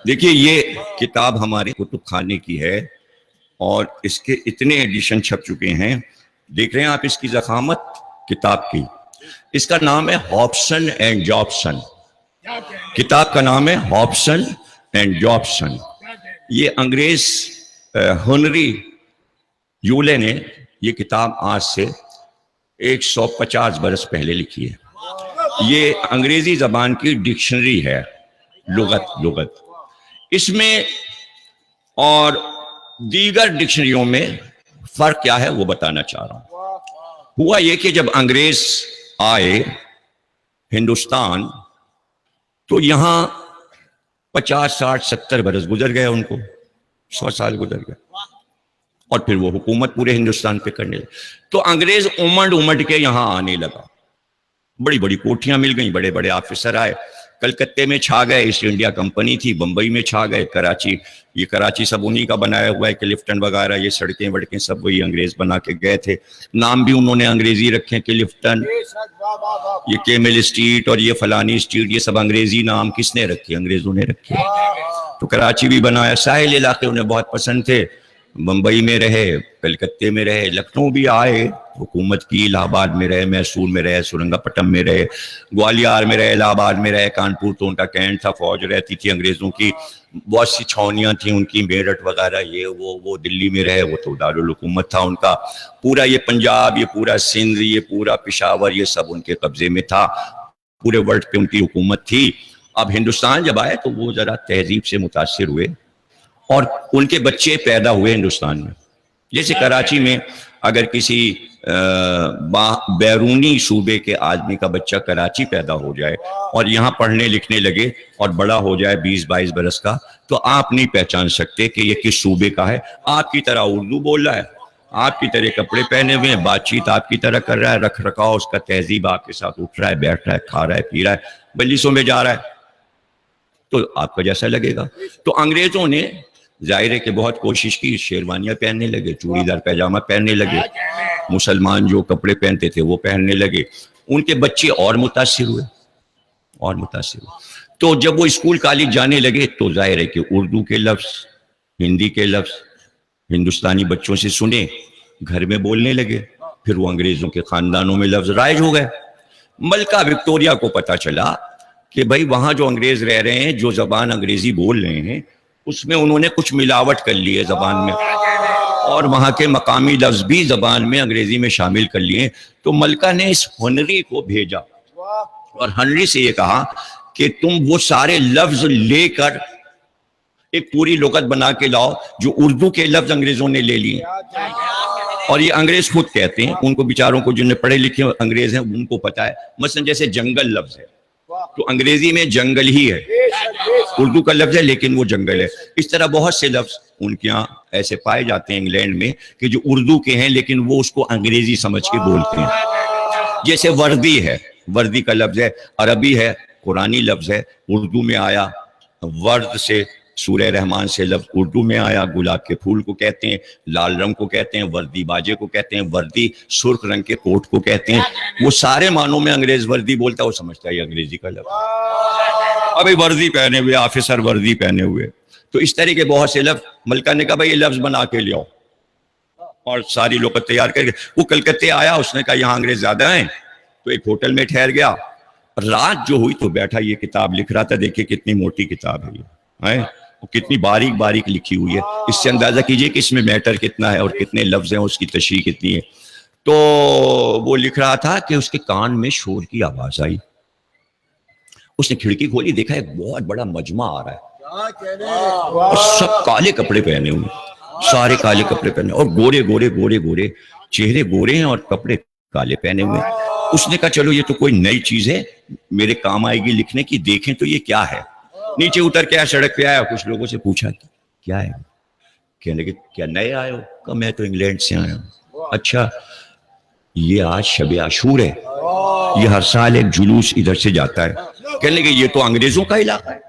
دیکھیے یہ کتاب ہمارے کتب خانے کی ہے اور اس کے اتنے ایڈیشن چھپ چکے ہیں. دیکھ رہے ہیں آپ اس کی ضخامت کتاب کی. اس کا نام ہے ہابسن اینڈ جابسن. کتاب کا نام ہے ہابسن اینڈ جابسن. یہ انگریز ہنری یولے نے یہ کتاب آج سے 150 برس پہلے لکھی ہے. یہ انگریزی زبان کی ڈکشنری ہے, لغت. اس میں اور دیگر ڈکشنریوں میں فرق کیا ہے وہ بتانا چاہ رہا ہوں. ہوا یہ کہ جب انگریز آئے ہندوستان تو یہاں 50 60 70 برس گزر گئے, ان کو 100 سال گزر گئے, اور پھر وہ حکومت پورے ہندوستان پہ کرنے لگے. تو انگریز امڑ کے یہاں آنے لگا. بڑی بڑی کوٹھیاں مل گئیں, بڑے بڑے آفیسر آئے. کلکتے میں چھا گئے, ایسٹ انڈیا کمپنی تھی, بمبئی میں چھا گئے, کراچی, یہ کراچی سب انہی کا بنایا ہوا ہے, کلفٹن وغیرہ یہ سڑکیں وڑکیں سب وہی انگریز بنا کے گئے تھے. نام بھی انہوں نے انگریزی رکھے, کلفٹن, یہ کیمل اسٹریٹ اور یہ فلانی اسٹریٹ, یہ سب انگریزی نام کس نے رکھے؟ انگریزوں نے رکھے. تو کراچی بھی بنایا. ساحل علاقے انہیں بہت پسند تھے, بمبئی میں رہے, کلکتے میں رہے, لکھنؤ بھی آئے, حکومت کی, الہ آباد میں رہے, میسور میں رہے, سرنگا پٹم میں رہے, گوالیار میں رہے, الہ آباد میں رہے, کانپور تو ان کا کینٹ تھا, فوج رہتی تھی انگریزوں کی, بہت سی چھاونیاں تھیں ان کی, میرٹھ وغیرہ, یہ وہ دلی میں رہے, وہ تو دارالحکومت تھا ان کا. پورا یہ پنجاب, یہ پورا سندھ, یہ پورا پشاور, یہ سب ان کے قبضے میں تھا. پورے ورلڈ پہ ان کی حکومت تھی. اب ہندوستان جب آئے تو وہ ذرا تہذیب سے متاثر ہوئے اور ان کے بچے پیدا ہوئے ہندوستان میں. جیسے کراچی میں اگر کسی بیرونی صوبے کے آدمی کا بچہ کراچی پیدا ہو جائے اور یہاں پڑھنے لکھنے لگے اور بڑا ہو جائے 20-22 برس کا, تو آپ نہیں پہچان سکتے کہ یہ کس صوبے کا ہے. آپ کی طرح اردو بول رہا ہے, آپ کی طرح کپڑے پہنے ہوئے ہیں, بات چیت آپ کی طرح کر رہا ہے, رکھ رکھاؤ اس کا تہذیب آپ کے ساتھ اٹھ رہا ہے, بیٹھ رہا ہے, کھا رہا ہے, پی رہا ہے, بلیسوں میں جا رہا ہے, تو آپ کا جیسا لگے گا. تو انگریزوں نے ظاہر ہے کہ بہت کوشش کی, شیروانیاں پہننے لگے, چوڑی دار پیجامہ پہننے لگے, مسلمان جو کپڑے پہنتے تھے وہ پہننے لگے. ان کے بچے اور متاثر ہوئے. تو جب وہ اسکول کالج جانے لگے تو ظاہر ہے کہ اردو کے لفظ, ہندی کے لفظ ہندوستانی بچوں سے سنے, گھر میں بولنے لگے. پھر وہ انگریزوں کے خاندانوں میں لفظ رائج ہو گئے. ملکہ وکٹوریہ کو پتا چلا کہ بھائی وہاں جو انگریز رہ رہے ہیں, جو زبان انگریزی بول رہے ہیں, اس میں انہوں نے کچھ ملاوٹ کر لی ہے زبان میں, اور وہاں کے مقامی لفظ بھی زبان میں انگریزی میں شامل کر لیے. تو ملکہ نے اس ہنری کو بھیجا اور ہنری سے یہ کہا کہ تم وہ سارے لفظ لے کر ایک پوری لغت بنا کے لاؤ جو اردو کے لفظ انگریزوں نے لے لیے. اور یہ انگریز خود کہتے ہیں, ان کو بیچاروں کو جن نے پڑھے لکھے انگریز ہیں ان کو پتا ہے. مثلا جیسے جنگل لفظ ہے تو انگریزی میں جنگل ہی ہے, اردو کا لفظ ہے لیکن وہ جنگل ہے. اس طرح بہت سے لفظ ان کے یہاں ایسے پائے جاتے ہیں انگلینڈ میں کہ جو اردو کے ہیں لیکن وہ اس کو انگریزی سمجھ کے بولتے ہیں. جیسے وردی ہے, وردی کا لفظ ہے, عربی ہے, قرآنی لفظ ہے, اردو میں آیا, ورد سے سورہ رحمان سے لفظ اردو میں آیا. گلاب کے پھول کو کہتے ہیں, لال رنگ کو کہتے ہیں, وردی باجے کو کہتے ہیں, وردی سرخ رنگ کے کوٹ کو کہتے ہیں. وہ سارے معنوں میں انگریز وردی بولتا ہے, وہ سمجھتا ہے یہ انگریزی کا لفظ. ابھی وردی پہنے ہوئے, آفیسر وردی پہنے ہوئے. تو اس طرح کے بہت سے لفظ ملکہ نے کہا بھائی یہ لفظ بنا کے لیاؤ, اور ساری لغت تیار کر کے. وہ کلکتے آیا, اس نے کہا یہاں انگریز زیادہ ہیں, تو ایک ہوٹل میں ٹھہر گیا. رات جو ہوئی تو بیٹھا یہ کتاب لکھ رہا تھا. دیکھیں کتنی موٹی کتاب ہے یہ, کتنی باریک باریک لکھی ہوئی ہے. اس سے اندازہ کیجئے کہ اس میں میٹر کتنا ہے اور کتنے لفظ ہیں, اس کی تشریح کتنی ہے. تو وہ لکھ رہا تھا کہ اس کے کان میں شور کی آواز آئی. اس نے کھڑکی کھولی, دیکھا ایک بہت بڑا مجمع آ رہا ہے, اور سب کالے کپڑے پہنے ہوئے, سارے کالے کپڑے پہنے, اور گورے گورے گورے گورے چہرے, گورے ہیں اور کپڑے کالے پہنے ہوئے. اس نے کہا چلو یہ تو کوئی نئی چیز ہے, میرے کام آئے گی لکھنے کی, دیکھیں تو یہ کیا ہے. نیچے اتر کے سڑک پہ آیا, کچھ لوگوں سے پوچھا کیا ہے. کہنے لگے کیا نئے آئے ہو؟ کہا میں تو انگلینڈ سے آیا ہوں. اچھا, یہ آج شب عاشور ہے, یہ ہر سال ایک جلوس ادھر سے جاتا ہے. کہنے لگے یہ تو انگریزوں کا علاقہ ہے.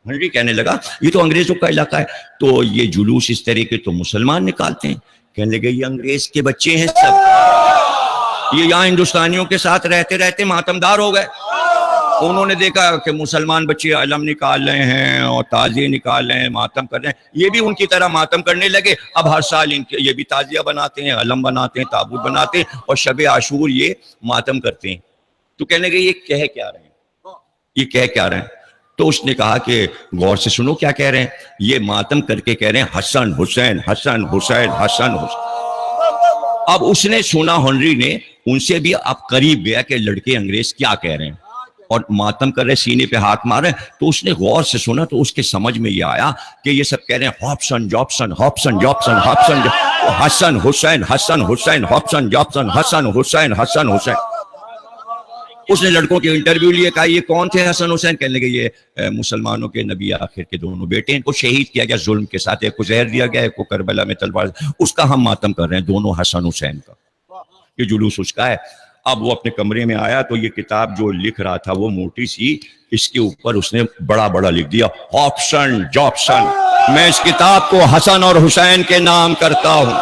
ہنری کہنے لگا یہ تو انگریزوں کا علاقہ ہے, تو یہ جلوس اس طرح کے تو مسلمان نکالتے ہیں. کہنے لگے یہ انگریز کے بچے ہیں سب, یہ یہاں ہندوستانیوں کے ساتھ رہتے رہتے ماتمدار ہو گئے, انہوں نے دیکھا کہ مسلمان بچے علم نکال رہے ہیں اور تعزیے نکال رہے ہیں، ماتم کر رہے ہیں، یہ بھی ان کی طرح ماتم کرنے لگے. اب ہر سال ان کے یہ بھی تعزیہ بناتے ہیں، علم بناتے ہیں، تابوت بناتے ہیں، اور شب عاشور یہ ماتم کرتے ہیں. تو کہنے لگے یہ کہہ کیا رہے ہیں، یہ کہہ کیا رہے ہیں؟ تو اس نے کہا کہ غور سے سنو کیا کہہ رہے ہیں. یہ ماتم کر کے کہہ رہے ہیں حسن حسین حسن حسین حسن حسین. اب اس نے سنا، ہنری نے ان سے بھی اب قریب گیا کہ لڑکے انگریز کیا کہہ رہے ہیں، اور ماتم کر رہے، سینے پہ ہاتھ مار رہے. تو اس نے غور سے سنا تو اس کے سمجھ میں یہ آیا کہ یہ سب کہہ رہے ہیں Hopson Jobson Hopson Jobson Hopson حسن حسین حسن حسین ہاپسن جابسن حسن حسین حسن حسین. اس نے لڑکوں کے انٹرویو لیے، کہا یہ کون تھے حسن حسین؟ کہنے لگے یہ مسلمانوں کے نبی آخر کے دونوں بیٹے ہیں، ان کو شہید کیا گیا ظلم کے ساتھ، ایک کو زہر دیا گیا، ایک کو کربلا میں تلوار، اس کا ہم ماتم کر رہے ہیں، دونوں حسن حسین کا. یہ جلوس اس کا ہے. اب وہ اپنے کمرے میں آیا تو یہ کتاب جو لکھ رہا تھا وہ موٹی سی، اس کے اوپر اس نے بڑا بڑا لکھ دیا ہاپسن جابسن. میں اس کتاب کو حسن اور حسین کے نام کرتا ہوں.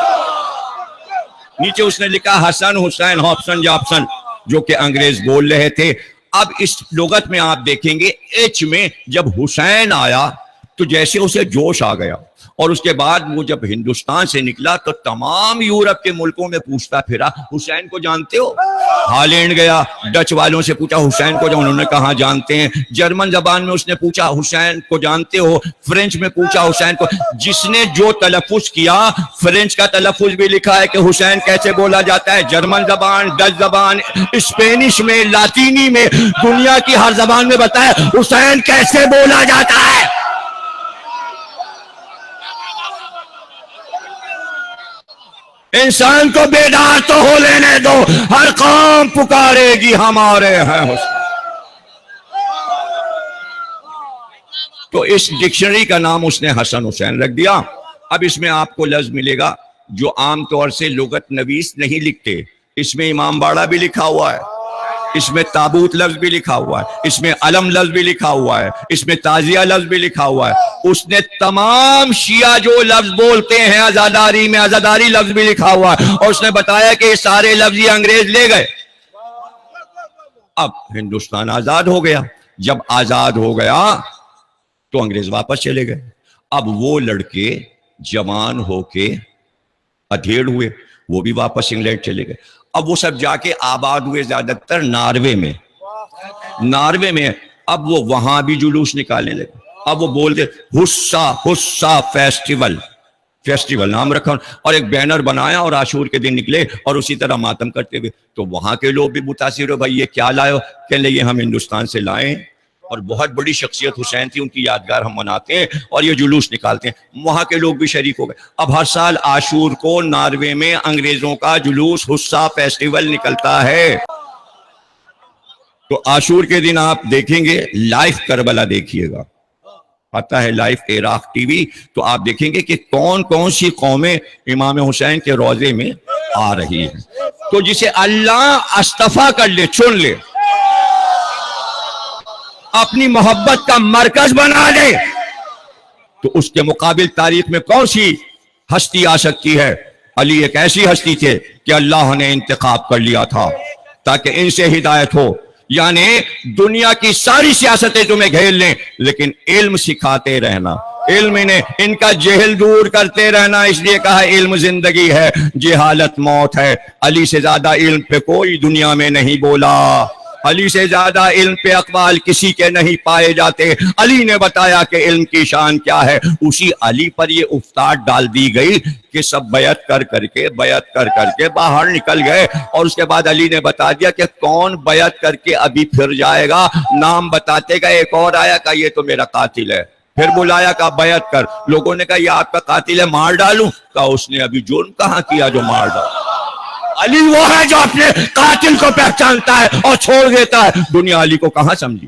نیچے اس نے لکھا حسن حسین ہاپسن جابسن، جو کہ انگریز بول رہے تھے. اب اس لغت میں آپ دیکھیں گے ایچ میں جب حسین آیا تو جیسے اسے جوش آ گیا، اور اس کے بعد وہ جب ہندوستان سے نکلا تو تمام یورپ کے ملکوں میں پوچھتا پھرا حسین کو جانتے ہو؟ ہالینڈ گیا، ڈچ والوں سے پوچھا حسین کو، انہوں نے کہا جانتے ہیں. جرمن زبان میں اس نے پوچھا حسین کو جانتے ہو؟ فرینچ میں پوچھا حسین کو. جس نے جو تلفظ کیا، فرینچ کا تلفظ بھی لکھا ہے کہ حسین کیسے بولا جاتا ہے، جرمن زبان، ڈچ زبان، اسپینش میں، لاطینی میں، دنیا کی ہر زبان میں بتایا حسین کیسے بولا جاتا ہے. انسان کو بیدار تو ہو لینے دو، ہر قوم پکارے گی ہمارے ہیں حسین. تو اس ڈکشنری کا نام اس نے حسن حسین رکھ دیا. اب اس میں آپ کو لفظ ملے گا جو عام طور سے لغت نویس نہیں لکھتے. اس میں امام باڑہ بھی لکھا ہوا ہے، اس میں تابوت لفظ بھی لکھا ہوا ہے، اس میں علم لفظ بھی لکھا ہوا ہے، اس میں تعزیہ لفظ بھی لکھا ہوا ہے. اس نے تمام شیعہ جو لفظ بولتے ہیں عزاداری میں، عزاداری لفظ بھی لکھا ہوا ہے، اور اس نے بتایا کہ یہ سارے لفظ یہ انگریز لے گئے. اب ہندوستان آزاد ہو گیا. جب آزاد ہو گیا تو انگریز واپس چلے گئے. اب وہ لڑکے جوان ہو کے ادھیڑ ہوئے، وہ بھی واپس انگلینڈ چلے گئے. اب وہ سب جا کے آباد ہوئے زیادہ تر ناروے میں. ناروے میں اب وہ وہاں بھی جلوس نکالنے لگے. اب وہ بولتے حصہ حصہ فیسٹیول، فیسٹیول نام رکھا اور ایک بینر بنایا اور عاشور کے دن نکلے اور اسی طرح ماتم کرتے ہوئے. تو وہاں کے لوگ بھی متاثر ہو، بھائی یہ کیا لائے ہو؟ کہنے لگے ہم ہندوستان سے لائے، اور بہت بڑی شخصیت حسین تھی، ان کی یادگار ہم مناتے ہیں اور یہ جلوس نکالتے ہیں. وہاں کے لوگ بھی شریک ہو گئے. اب ہر سال عاشور کو ناروے میں انگریزوں کا جلوس حصہ فیسٹیول نکلتا ہے. تو عاشور کے دن آپ دیکھیں گے لائف کربلا دیکھیے گا، آتا ہے لائف عراق ٹی وی، تو آپ دیکھیں گے کہ کون کون سی قومیں امام حسین کے روضے میں آ رہی ہیں. تو جسے اللہ اصطفیٰ کر لے، چن لے، اپنی محبت کا مرکز بنا لے، تو اس کے مقابل تاریخ میں کون سی ہستی آ سکتی ہے؟ علی ایک ایسی ہستی تھے کہ اللہ نے انتخاب کر لیا تھا تاکہ ان سے ہدایت ہو. یعنی دنیا کی ساری سیاستیں تمہیں گھیر لیں لیکن علم سکھاتے رہنا، علم انہیں ان کا جہل دور کرتے رہنا. اس لیے کہا علم زندگی ہے، جہالت موت ہے. علی سے زیادہ علم پہ کوئی دنیا میں نہیں بولا، علی سے زیادہ علم پہ اقوال کسی کے نہیں پائے جاتے. علی نے بتایا کہ علم کی شان کیا ہے. اسی علی پر یہ افتاد ڈال دی گئی کہ سب بیعت کر کے باہر نکل گئے. اور اس کے بعد علی نے بتا دیا کہ کون بیعت کر کے ابھی پھر جائے گا. نام بتاتے گئے، ایک اور آیا کہ یہ تو میرا قاتل ہے. پھر بلایا کہ بیعت کر. لوگوں نے کہا یہ آپ کا قاتل ہے، مار ڈالوں. کہا اس نے ابھی جرم کہاں کیا جو مار ڈالوں. علی وہ ہے جو اپنے قاتل کو پہچانتا ہے اور چھوڑ دیتا ہے. دنیا علی کو کہاں سمجھی.